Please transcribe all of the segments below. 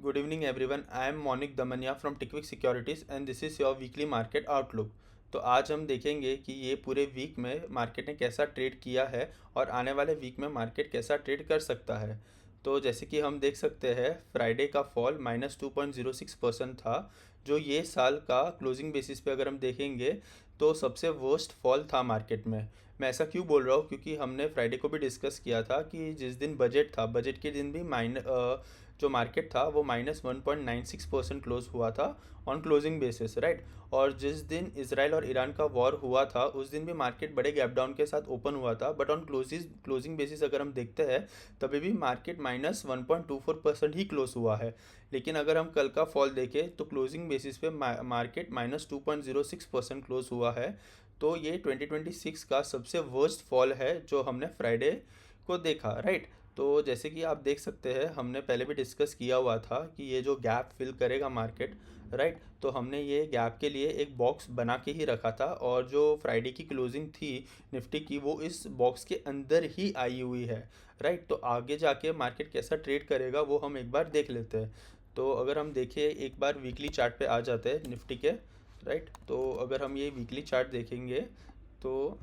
Good evening, everyone. I am Monique Damania from Tickwick Securities and this is your weekly market outlook. तो आज हम देखेंगे कि ये पूरे वीक में मार्केट ने कैसा ट्रेड किया है और आने वाले वीक में मार्केट कैसा ट्रेड कर सकता है। तो जैसे कि हम देख सकते हैं, फ्राइडे का फॉल -2.06% था, जो ये साल का क्लोजिंग बेसिस पे अगर हम देखेंगे तो सबसे वर्स्ट फॉल था मार्केट में। मैं ऐसा क्यों बोल रहा हूँ, क्योंकि हमने फ्राइडे को भी डिस्कस किया था कि जिस दिन बजट था, बजट के दिन भी जो मार्केट था वो -1.96% क्लोज हुआ था ऑन क्लोजिंग बेसिस, राइट। और जिस दिन इसराइल और ईरान का वॉर हुआ था उस दिन भी मार्केट बड़े गैप डाउन के साथ ओपन हुआ था, बट ऑन क्लोजिंग बेसिस अगर हम देखते हैं तभी भी मार्केट -1.24% ही क्लोज हुआ है। लेकिन अगर हम कल का फॉल देखें तो क्लोजिंग बेसिस पे मार्केट -2.06% क्लोज हुआ है। तो ये 2026 का सबसे वर्स्ट फॉल है जो हमने फ्राइडे को देखा, राइट। तो जैसे कि आप देख सकते हैं, हमने पहले भी डिस्कस किया हुआ था कि ये जो गैप फिल करेगा मार्केट, राइट। तो हमने ये गैप के लिए एक बॉक्स बना के ही रखा था और जो फ्राइडे की क्लोजिंग थी निफ्टी की, वो इस बॉक्स के अंदर ही आई हुई है, राइट। तो आगे जाके मार्केट कैसा ट्रेड करेगा वो हम एक बार देख लेते हैं। तो अगर हम देखें, एक बार वीकली चार्ट पे आ जाते हैं निफ्टी के, राइट। तो अगर हम ये वीकली चार्ट देखेंगे तो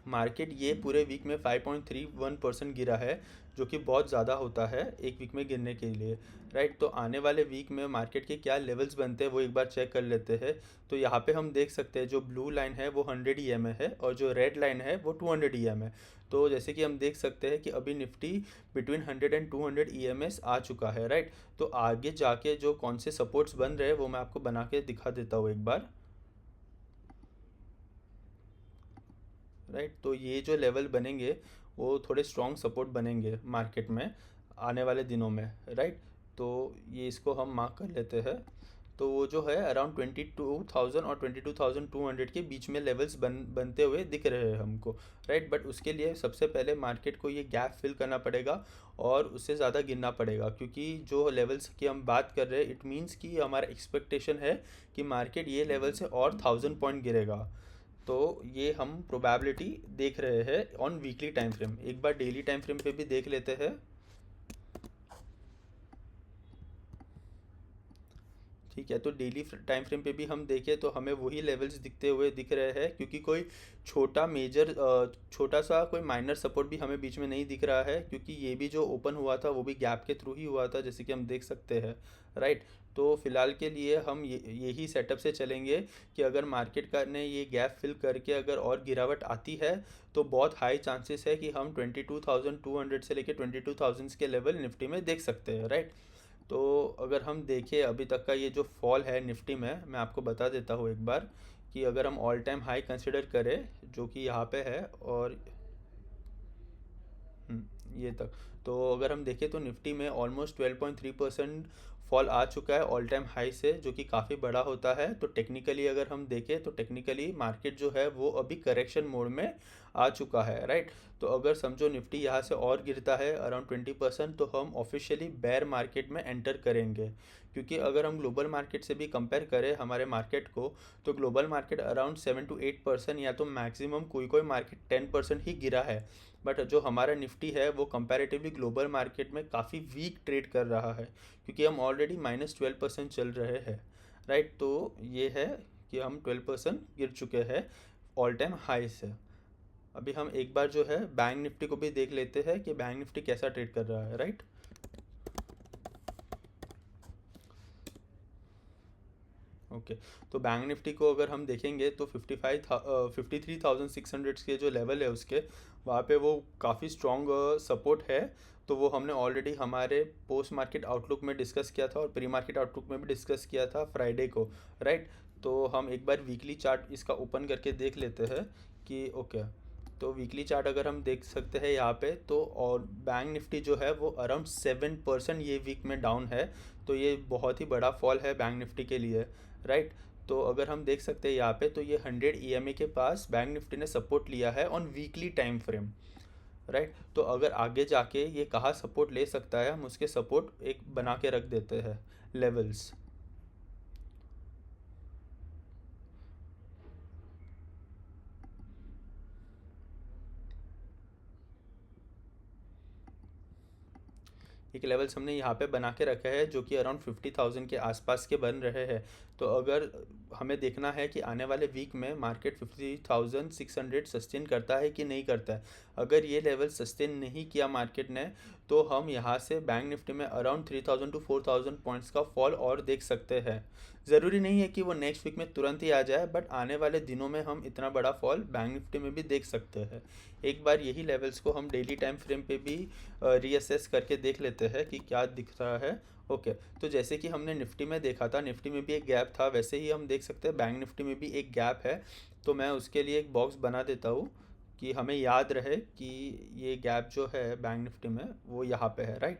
मार्केट ये पूरे वीक में 5.31% गिरा है, जो कि बहुत ज़्यादा होता है एक वीक में गिरने के लिए, राइट। तो आने वाले वीक में मार्केट के क्या लेवल्स बनते हैं वो एक बार चेक कर लेते हैं। तो यहाँ पे हम देख सकते हैं जो ब्लू लाइन है वो 100 EMA है और जो रेड लाइन है वो 200 EMA है। तो जैसे कि हम देख सकते हैं कि अभी निफ्टी बिटवीन 100 एंड 200 EMS आ चुका है, राइट। तो आगे जाके जो कौन से सपोर्ट्स बन रहे हैं वो मैं आपको बना के दिखा देता हूँ एक बार, राइट। तो ये जो लेवल बनेंगे वो थोड़े स्ट्रॉन्ग सपोर्ट बनेंगे मार्केट में आने वाले दिनों में, राइट। तो ये इसको हम मार्क कर लेते हैं। तो वो जो है अराउंड 22,000 और 22,200 के बीच में लेवल्स बनते हुए दिख रहे हैं हमको, राइट। बट उसके लिए सबसे पहले मार्केट को ये गैप फिल करना पड़ेगा और उससे ज़्यादा गिरना पड़ेगा, क्योंकि जो लेवल्स की हम बात कर रहे हैं इट मीन्स कि हमारा एक्सपेक्टेशन है कि मार्केट ये लेवल से और 1,000 पॉइंट गिरेगा। तो ये हम प्रोबेबिलिटी देख रहे हैं ऑन वीकली टाइम फ्रेम। एक बार डेली टाइम फ्रेम पे भी देख लेते हैं। ठीक है, तो डेली टाइम फ्रेम पे भी हम देखें तो हमें वही लेवल्स दिखते हुए दिख रहे हैं, क्योंकि कोई छोटा सा कोई माइनर सपोर्ट भी हमें बीच में नहीं दिख रहा है, क्योंकि ये भी जो ओपन हुआ था वो भी गैप के थ्रू ही हुआ था, जैसे कि हम देख सकते हैं, राइट। तो फिलहाल के लिए हम यही सेटअप से चलेंगे कि अगर मार्केट का ने ये गैप फिल करके अगर और गिरावट आती है तो बहुत हाई चांसेस है कि हम 22,200 से लेकर 22,000 के लेवल निफ्टी में देख सकते हैं, राइट। तो अगर हम देखें अभी तक का ये जो फॉल है निफ्टी में, मैं आपको बता देता हूँ एक बार कि अगर हम ऑल टाइम हाई कंसिडर करें जो कि यहाँ पे है और ये तक, तो अगर हम देखें तो निफ्टी में ऑलमोस्ट 12.3% फॉल आ चुका है ऑल टाइम हाई से, जो कि काफ़ी बड़ा होता है। तो टेक्निकली अगर हम देखें तो टेक्निकली मार्केट जो है वो अभी करेक्शन मोड में आ चुका है, राइट। तो अगर समझो निफ्टी यहाँ से और गिरता है अराउंड 20%, तो हम ऑफिशियली बेयर मार्केट में एंटर करेंगे, क्योंकि अगर हम ग्लोबल मार्केट से भी कंपेयर करें हमारे मार्केट को, तो ग्लोबल मार्केट अराउंड 7 to 8% या तो मैक्सिमम कोई कोई मार्केट 10% ही गिरा है। बट जो हमारा निफ्टी है वो कंपैरेटिवली ग्लोबल मार्केट में काफ़ी वीक ट्रेड कर रहा है, क्योंकि हम ऑलरेडी -12% चल रहे हैं, राइट। तो ये है कि हम 12% गिर चुके हैं ऑल टाइम हाई से। अभी हम एक बार जो है बैंक निफ्टी को भी देख लेते हैं कि बैंक निफ्टी कैसा ट्रेड कर रहा है, राइट। ओके। तो बैंक निफ्टी को अगर हम देखेंगे तो 53,600 के जो लेवल है उसके, वहाँ पे वो काफ़ी स्ट्रॉन्ग सपोर्ट है। तो वो हमने ऑलरेडी हमारे पोस्ट मार्केट आउटलुक में डिस्कस किया था और प्री मार्केट आउटलुक में भी डिस्कस किया था फ्राइडे को, राइट। तो हम एक बार वीकली चार्ट इसका ओपन करके देख लेते हैं कि ओके। तो वीकली चार्ट अगर हम देख सकते हैं यहाँ पे, तो और बैंक निफ्टी जो है वो अराउंड 7% ये वीक में डाउन है। तो ये बहुत ही बड़ा फॉल है बैंक निफ्टी के लिए, राइट। तो अगर हम देख सकते हैं यहाँ पे, तो ये 100 EMA के पास बैंक निफ्टी ने सपोर्ट लिया है on weekly time frame, right. तो अगर आगे जाके ये कहाँ सपोर्ट ले सकता है, हम उसके सपोर्ट एक बना के रख देते हैं लेवल्स। एक लेवल्स हमने यहाँ पे बना के रखा है जो कि अराउंड 50,000 के आसपास के बन रहे हैं। तो अगर हमें देखना है कि आने वाले वीक में मार्केट 50,600 सस्टेन करता है कि नहीं करता है। अगर ये लेवल सस्टेन नहीं किया मार्केट ने, तो हम यहाँ से बैंक निफ्टी में अराउंड 3,000 टू 4,000 पॉइंट्स का फॉल और देख सकते हैं। ज़रूरी नहीं है कि वो नेक्स्ट वीक में तुरंत ही आ जाए, बट आने वाले दिनों में हम इतना बड़ा फॉल बैंक निफ्टी में भी देख सकते हैं। एक बार यही लेवल्स को हम डेली टाइम फ्रेम पे भी रीअसेस करके देख लेते हैं कि क्या दिख रहा है। ओके, तो जैसे कि हमने निफ्टी में देखा था, निफ्टी में भी एक गैप था, वैसे ही हम देख सकते हैं बैंक निफ्टी में भी एक गैप है। तो मैं उसके लिए एक बॉक्स बना देता हूँ कि हमें याद रहे कि ये गैप जो है बैंक निफ्टी में वो यहाँ पे है, राइट,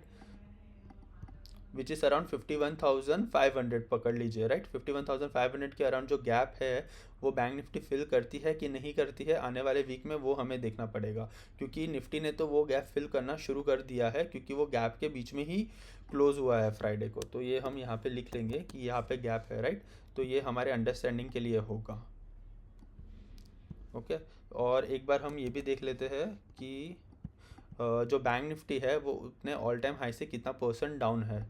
विच इज़ अराउंड 51,500 पकड़ लीजिए, राइट। 51,500 के अराउंड जो गैप है वो बैंक निफ्टी फिल करती है कि नहीं करती है आने वाले वीक में, वो हमें देखना पड़ेगा। क्योंकि निफ्टी ने तो वो गैप फिल करना शुरू कर दिया है, क्योंकि वो गैप के बीच में ही क्लोज हुआ है फ्राइडे को। तो ये हम यहाँ पे लिख लेंगे कि यहाँ पे गैप है, राइट। तो ये हमारे अंडरस्टैंडिंग के लिए होगा। ओके, और एक बार हम ये भी देख लेते हैं कि जो बैंक निफ्टी है वो उतने ऑल टाइम हाई से कितना परसेंट डाउन है।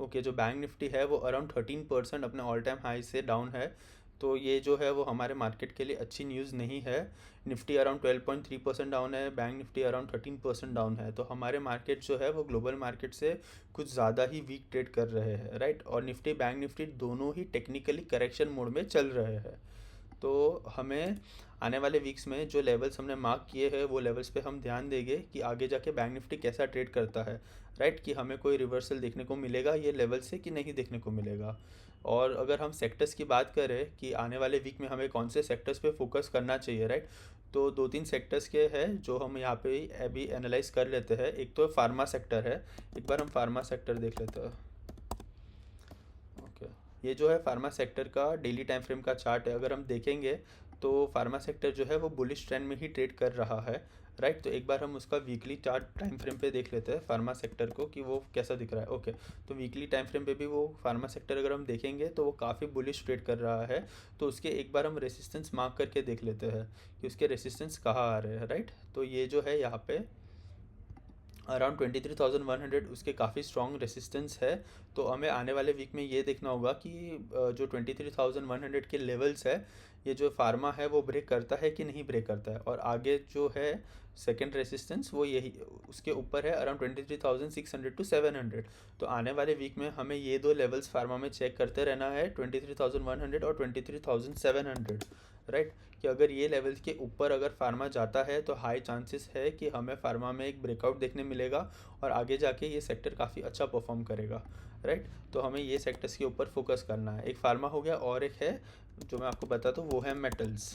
ओके, जो बैंक निफ्टी है वो अराउंड 13% अपने ऑल टाइम हाई से डाउन है। तो ये जो है वो हमारे मार्केट के लिए अच्छी न्यूज़ नहीं है। निफ्टी अराउंड 12.3% डाउन है, बैंक निफ्टी अराउंड 13% डाउन है। तो हमारे मार्केट जो है वो ग्लोबल मार्केट से कुछ ज़्यादा ही वीक ट्रेड कर रहे हैं, राइट। और निफ्टी बैंक निफ्टी दोनों ही टेक्निकली करेक्शन मोड में चल रहे हैं। तो हमें आने वाले वीक्स में जो लेवल्स हमने मार्क किए हैं वो लेवल्स पे हम ध्यान देंगे कि आगे जाके बैंक निफ्टी कैसा ट्रेड करता है, राइट, कि हमें कोई रिवर्सल देखने को मिलेगा ये लेवल से कि नहीं देखने को मिलेगा। और अगर हम सेक्टर्स की बात करें कि आने वाले वीक में हमें कौन से सेक्टर्स पे फोकस करना चाहिए, राइट, तो दो तीन सेक्टर्स के हैं जो हम यहाँ पे अभी एनालाइज कर लेते हैं। एक तो फार्मा सेक्टर है, एक बार हम फार्मा सेक्टर देख लेते हैं। ओके, ये जो है फार्मा सेक्टर का डेली टाइम फ्रेम का चार्ट है। अगर हम देखेंगे तो फार्मा सेक्टर जो है वो बुलिश ट्रेंड में ही ट्रेड कर रहा है, राइट। तो एक बार हम उसका वीकली चार्ट टाइम फ्रेम पे देख लेते हैं फार्मा सेक्टर को कि वो कैसा दिख रहा है। ओके, तो वीकली टाइम फ्रेम पे भी वो फार्मा सेक्टर अगर हम देखेंगे तो वो काफ़ी बुलिश ट्रेड कर रहा है। तो उसके एक बार हम रेसिस्टेंस मार्क करके देख लेते हैं कि उसके रेसिस्टेंस कहाँ आ रहे हैं, राइट। तो ये जो है यहाँ पे अराउंड 23,100 उसके काफ़ी स्ट्रॉन्ग रेसिस्टेंस है। तो हमें आने वाले वीक में ये देखना होगा कि जो 23,100 के लेवल्स है, ये जो फार्मा है वो ब्रेक करता है कि नहीं ब्रेक करता है। और आगे जो है सेकंड रेसिस्टेंस वो यही उसके ऊपर है अराउंड 23,600 टू 700। तो आने वाले वीक में हमें ये दो लेवल्स फार्मा में चेक करते रहना है, 23,100 और 23,700, राइट। कि अगर ये लेवल के ऊपर अगर फार्मा जाता है तो हाई चांसेस है कि हमें फार्मा में एक ब्रेकआउट देखने मिलेगा और आगे जाके ये सेक्टर काफ़ी अच्छा परफॉर्म करेगा, राइट। तो हमें ये सेक्टर्स के ऊपर फोकस करना है। एक फार्मा हो गया और एक है जो मैं आपको बताता हूँ वो है मेटल्स।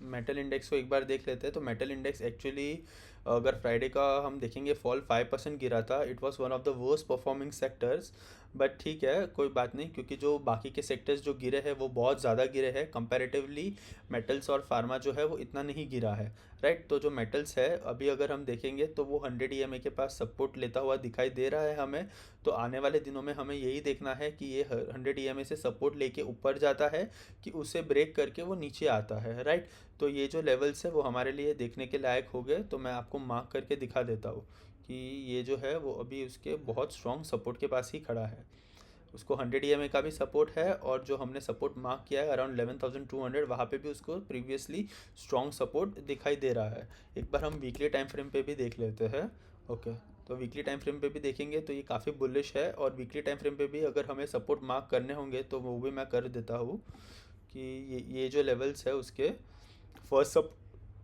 मेटल इंडेक्स को एक बार देख लेते हैं। तो मेटल इंडेक्स एक्चुअली अगर फ्राइडे का हम देखेंगे फॉल 5% गिरा था। It was one of the worst performing sectors, but ठीक है कोई बात नहीं, क्योंकि जो बाकी के सेक्टर्स जो गिरे हैं वो बहुत ज़्यादा गिरे हैं कंपैरेटिवली। मेटल्स और फार्मा जो है वो इतना नहीं गिरा है, राइट। तो जो मेटल्स है अभी अगर हम देखेंगे तो वो 100 EMA के पास सपोर्ट लेता हुआ दिखाई दे रहा है हमें। तो आने वाले दिनों में हमें यही देखना है कि ये 100 EMA से सपोर्ट लेके ऊपर जाता है कि उसे ब्रेक करके वो नीचे आता है, राइट। तो ये जो लेवल्स है वो हमारे लिए देखने के लायक हो गए। तो मैं आपको मार्क करके दिखा देता हूँ कि ये जो है वो अभी उसके बहुत स्ट्रॉन्ग सपोर्ट के पास ही खड़ा है। उसको 100 EMA का भी सपोर्ट है और जो हमने सपोर्ट मार्क किया है अराउंड 11,200 वहाँ पे भी उसको प्रीवियसली स्ट्रॉन्ग सपोर्ट दिखाई दे रहा है। एक बार हम वीकली टाइम फ्रेम पे भी देख लेते हैं। ओके, तो वीकली टाइम फ्रेम पे भी देखेंगे तो ये काफ़ी बुलिश है। और वीकली टाइम फ्रेम पे भी अगर हमें सपोर्ट मार्क करने होंगे तो वो भी मैं कर देता हूँ कि ये जो लेवल्स है उसके फर्स्ट सप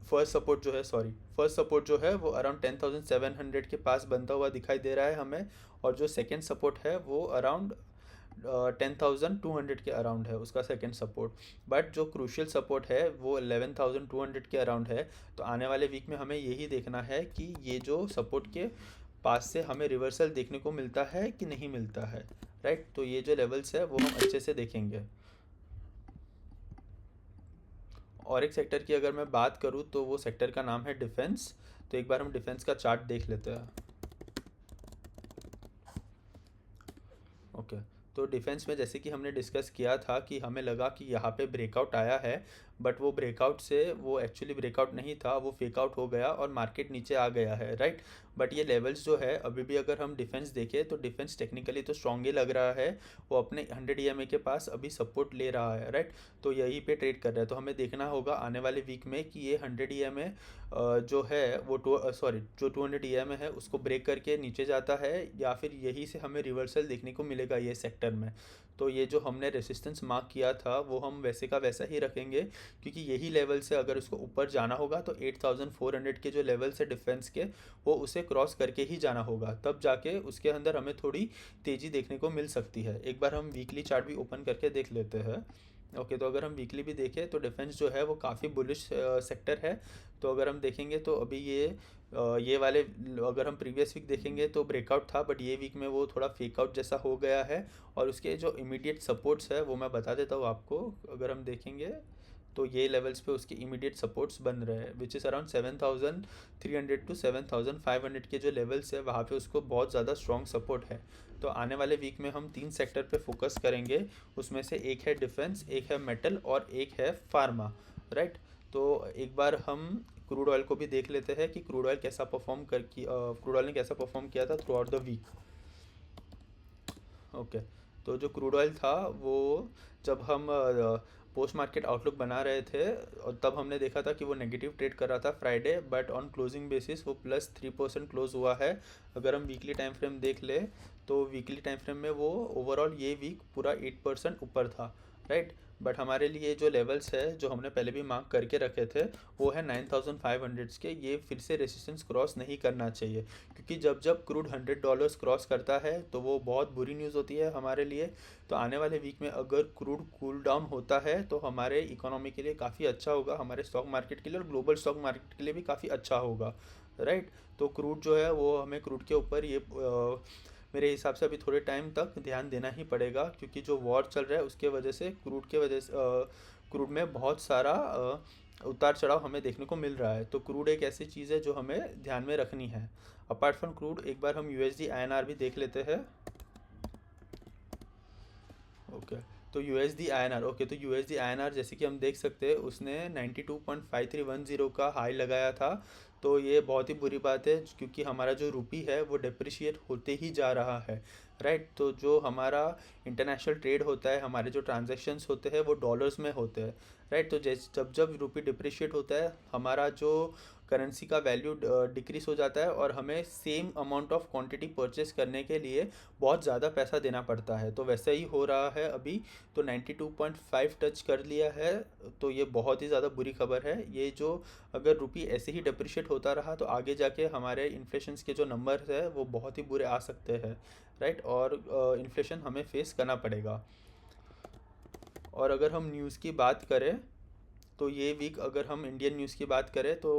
फर्स्ट सपोर्ट जो है सॉरी फर्स्ट सपोर्ट जो है वो अराउंड 10,700 के पास बनता हुआ दिखाई दे रहा है हमें। और जो सेकंड सपोर्ट है वो अराउंड 10,200 के अराउंड है उसका सेकंड सपोर्ट। बट जो क्रूशियल सपोर्ट है वो 11,200 के अराउंड है। तो आने वाले वीक में हमें यही देखना है कि ये जो सपोर्ट के पास से हमें रिवर्सल देखने को मिलता है कि नहीं मिलता है, राइट। तो ये जो लेवल्स है वो हम अच्छे से देखेंगे। और एक सेक्टर की अगर मैं बात करूँ तो वो सेक्टर का नाम है डिफेंस। तो एक बार हम डिफेंस का चार्ट देख लेते हैं। ओके। तो डिफेंस में जैसे कि हमने डिस्कस किया था कि हमें लगा कि यहाँ पे ब्रेकआउट आया है, बट वो ब्रेकआउट से वो एक्चुअली ब्रेकआउट नहीं था, वो फेक आउट हो गया और मार्केट नीचे आ गया है, राइट। बट ये लेवल्स जो है अभी भी अगर हम डिफेंस देखें तो डिफेंस टेक्निकली तो स्ट्रांग ही लग रहा है। वो अपने 100 EMA के पास अभी सपोर्ट ले रहा है, राइट। तो यहीं पे ट्रेड कर रहा है, तो हमें देखना होगा आने वाले वीक में कि ये 100 EMA जो है वो जो 200 EMA है उसको ब्रेक करके नीचे जाता है, या फिर यहीं से हमें रिवर्सल देखने को मिलेगा ये सेक्टर में। तो ये जो हमने रेसिस्टेंस मार्क किया था वो हम वैसे का वैसा ही रखेंगे, क्योंकि यही लेवल से अगर उसको ऊपर जाना होगा तो 8400 के जो लेवल्स है डिफेंस के, वो उसे क्रॉस करके ही जाना होगा, तब जाके उसके अंदर हमें थोड़ी तेज़ी देखने को मिल सकती है। एक बार हम वीकली चार्ट भी ओपन करके देख लेते हैं। ओके, तो अगर हम वीकली भी देखें तो डिफेंस जो है वो काफ़ी बुलिश सेक्टर है। तो अगर हम देखेंगे तो अभी ये वाले, अगर हम प्रीवियस वीक देखेंगे तो ब्रेकआउट था, बट ये वीक में वो थोड़ा फेक आउट जैसा हो गया है। और उसके जो इमीडिएट सपोर्ट्स है वो मैं बता देता हूँ आपको। अगर हम देखेंगे तो ये लेवल्स पे उसके इमीडिएट सपोर्ट्स बन रहे हैं, विच इज़ अराउंड 7300 टू 7500 के जो लेवल्स है वहाँ पे उसको बहुत ज़्यादा स्ट्रॉन्ग सपोर्ट है। तो आने वाले वीक में हम 3 सेक्टर पे फोकस करेंगे, उसमें से एक है डिफेंस, एक है मेटल और एक है फार्मा, राइट। तो एक बार हम क्रूड ऑयल को भी देख लेते हैं कि क्रूड ऑयल क्रूड ऑयल ने कैसा परफॉर्म किया था throughout the week. Okay, तो जो क्रूड ऑयल था वो, जब हम पोस्ट मार्केट आउटलुक बना रहे थे और तब हमने देखा था कि वो नेगेटिव ट्रेड कर रहा था Friday, but on closing basis वो +3% क्लोज हुआ है। अगर हम वीकली टाइम फ्रेम देख ले तो वीकली टाइम फ्रेम में वो ओवरऑल ये वीक पूरा 8% ऊपर था, राइट। बट हमारे लिए जो लेवल्स है जो हमने पहले भी मार्क करके रखे थे वो है 9500 के, ये फिर से रेसिस्टेंस क्रॉस नहीं करना चाहिए, क्योंकि जब जब क्रूड $100 क्रॉस करता है तो वो बहुत बुरी न्यूज़ होती है हमारे लिए। तो आने वाले वीक में अगर क्रूड कूल डाउन होता है तो हमारे इकोनॉमी के लिए काफ़ी अच्छा होगा, हमारे स्टॉक मार्केट के लिए और ग्लोबल स्टॉक मार्केट के लिए भी काफ़ी अच्छा होगा, राइट। तो क्रूड जो है वो हमें क्रूड के ऊपर मेरे हिसाब से अभी थोड़े टाइम तक ध्यान देना ही पड़ेगा, क्योंकि जो वॉर चल रहा है उसके वजह से क्रूड में बहुत सारा उतार चढ़ाव हमें देखने को मिल रहा है। तो क्रूड एक ऐसी चीज़ है जो हमें ध्यान में रखनी है। अपार्ट फ्रॉम क्रूड एक बार हम USD INR भी देख लेते हैं। ओके, तो USD INR, ओके, तो USD INR जैसे कि हम देख सकते हैं उसने 92.5310 का हाई लगाया था। तो ये बहुत ही बुरी बात है, क्योंकि हमारा जो रुपी है वो डिप्रिशिएट होते ही जा रहा है, राइट। तो जो हमारा इंटरनेशनल ट्रेड होता है, हमारे जो ट्रांजैक्शंस होते हैं वो डॉलर्स में होते हैं, राइट। तो जैसे जब जब रुपी डिप्रिशिएट होता है हमारा जो करेंसी का वैल्यू डिक्रीज हो जाता है और हमें same amount of quantity purchase करने के लिए बहुत ज़्यादा पैसा देना पड़ता है। तो वैसे ही हो रहा है अभी। तो 92.5 टच कर लिया है, तो ये बहुत ही ज़्यादा बुरी खबर है। ये जो अगर रुपी ऐसे ही डिप्रिशिएट होता रहा तो आगे जाके हमारे इन्फ्लेशंस के जो नंबर्स है वो बहुत ही बुरे आ सकते हैं, राइट। और इन्फ्लेशन हमें फेस करना पड़ेगा। और अगर हम न्यूज़ की बात करें तो ये वीक अगर हम इंडियन न्यूज़ की बात करें तो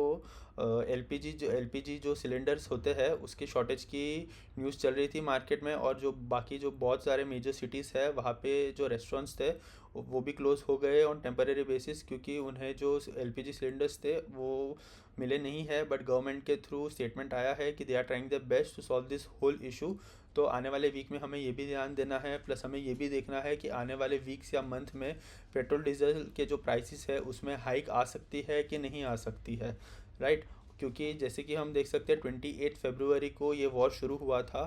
एलपीजी जो सिलेंडर्स होते हैं उसकी शॉर्टेज की न्यूज़ चल रही थी मार्केट में। और जो बाकी जो बहुत सारे मेजर सिटीज़ है वहाँ पे जो रेस्टोरेंट्स थे वो भी क्लोज़ हो गए ऑन टेम्परेरी बेसिस, क्योंकि उन्हें जो एलपीजी सिलेंडर्स थे वो मिले नहीं है। बट गवर्नमेंट के थ्रू स्टेटमेंट आया है कि they are trying the best to solve this whole issue. तो आने वाले वीक में हमें ये भी ध्यान देना है, प्लस हमें ये भी देखना है कि आने वाले वीक्स या मंथ में पेट्रोल डीजल के जो प्राइसेस है उसमें हाइक आ सकती है कि नहीं आ सकती है, राइट। क्योंकि जैसे कि हम देख सकते हैं 28 फरवरी को ये वॉर शुरू हुआ था,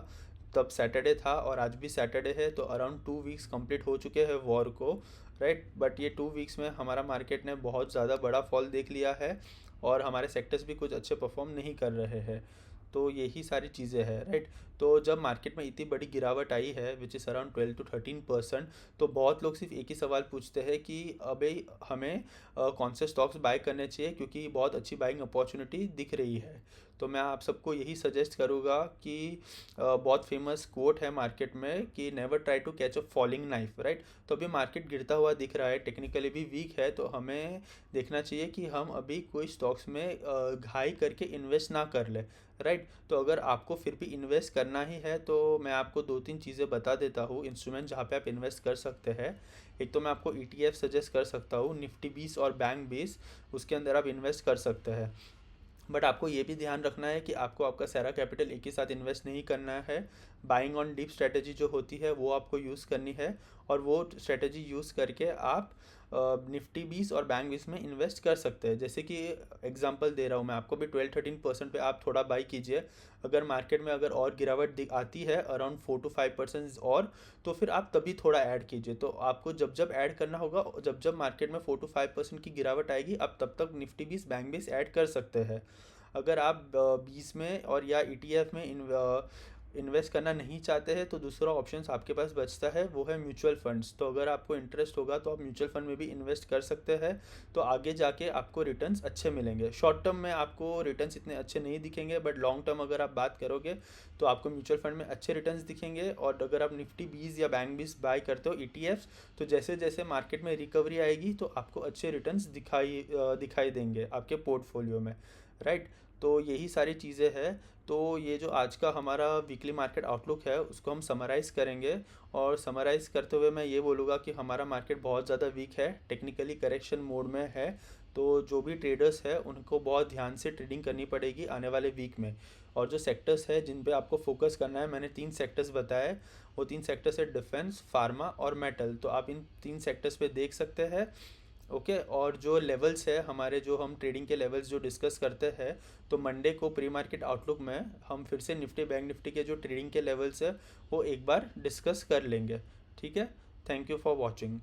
तब सैटरडे था और आज भी सैटरडे है, तो अराउंड 2 वीक्स कंप्लीट हो चुके हैं वॉर को, राइट। बट ये 2 वीक्स में हमारा मार्केट ने बहुत ज़्यादा बड़ा फॉल देख लिया है और हमारे सेक्टर्स भी कुछ अच्छे परफॉर्म नहीं कर रहे हैं। तो यही सारी चीज़ें हैं, राइट। तो जब मार्केट में इतनी बड़ी गिरावट आई है विच इज़ अराउंड 12 to 13%, तो बहुत लोग सिर्फ एक ही सवाल पूछते हैं कि अबे हमें कौन से स्टॉक्स बाय करने चाहिए, क्योंकि बहुत अच्छी बाइंग अपॉर्चुनिटी दिख रही है। तो मैं आप सबको यही सजेस्ट करूँगा कि बहुत फेमस कोट है मार्केट में कि never try to catch a falling knife, right. तो अभी मार्केट गिरता हुआ दिख रहा है, टेक्निकली भी वीक है, तो हमें देखना चाहिए कि हम अभी कोई स्टॉक्स में घाई करके इन्वेस्ट ना कर ले, राइट। तो अगर आपको फिर भी इन्वेस्ट करना ही है तो मैं आपको 2-3 चीज़ें बता देता हूँ इंस्ट्रूमेंट जहाँ पे आप इन्वेस्ट कर सकते हैं। एक तो मैं आपको ETF सजेस्ट कर सकता हूँ, निफ्टी 20 और बैंक 20, उसके अंदर आप इन्वेस्ट कर सकते हैं। बट आपको ये भी ध्यान रखना है कि आपको आपका सारा कैपिटल एक ही साथ इन्वेस्ट नहीं करना है। बाइंग ऑन डिप स्ट्रेटजी जो होती है वो आपको यूज़ करनी है, और वो स्ट्रेटजी यूज़ करके आप निफ्टी 20 और बैंक 20 में इन्वेस्ट कर सकते हैं। जैसे कि एग्जांपल दे रहा हूँ मैं आपको भी, 12-13% पे आप थोड़ा बाई कीजिए। अगर मार्केट में अगर और गिरावट आती है अराउंड 4 to 5% और, तो फिर आप तभी थोड़ा ऐड कीजिए। तो आपको जब जब ऐड करना होगा, जब जब मार्केट में 4 to 5% की गिरावट आएगी, आप तब तक निफ्टी 20 बैंक 20 ऐड कर सकते हैं। अगर आप 20 में और या ईटीएफ में इन्वेस्ट करना नहीं चाहते हैं, तो दूसरा ऑप्शन आपके पास बचता है, वो है म्यूचुअल फंड्स। तो अगर आपको इंटरेस्ट होगा तो आप म्यूचुअल फंड में भी इन्वेस्ट कर सकते हैं। तो आगे जाके आपको रिटर्न्स अच्छे मिलेंगे। शॉर्ट टर्म में आपको रिटर्न्स इतने अच्छे नहीं दिखेंगे, बट लॉन्ग टर्म अगर आप बात करोगे तो आपको म्यूचुअल फंड में अच्छे रिटर्न्स दिखेंगे। और अगर आप निफ्टी 20 या बैंक 20 बाय करते हो ईटीएफ्स, तो जैसे जैसे मार्केट में रिकवरी आएगी तो आपको अच्छे रिटर्न्स दिखाई देंगे आपके पोर्टफोलियो में, राइट। तो यही सारी चीज़ें हैं। तो ये जो आज का हमारा वीकली मार्केट आउटलुक है उसको हम समराइज़ करेंगे। और समराइज़ करते हुए मैं ये बोलूँगा कि हमारा मार्केट बहुत ज़्यादा वीक है, टेक्निकली करेक्शन मोड में है। तो जो भी ट्रेडर्स है उनको बहुत ध्यान से ट्रेडिंग करनी पड़ेगी आने वाले वीक में। और जो सेक्टर्स है जिन पे आपको फोकस करना है, मैंने 3 सेक्टर्स बताए। वो 3 सेक्टर्स है डिफेंस, फार्मा और मेटल। तो आप इन 3 सेक्टर्स पे देख सकते हैं। ओके। और जो लेवल्स है हमारे, जो हम ट्रेडिंग के लेवल्स जो डिस्कस करते हैं, तो मंडे को प्री मार्केट आउटलुक में हम फिर से निफ्टी बैंक निफ्टी के जो ट्रेडिंग के लेवल्स है वो एक बार डिस्कस कर लेंगे। ठीक है। Thank you for watching.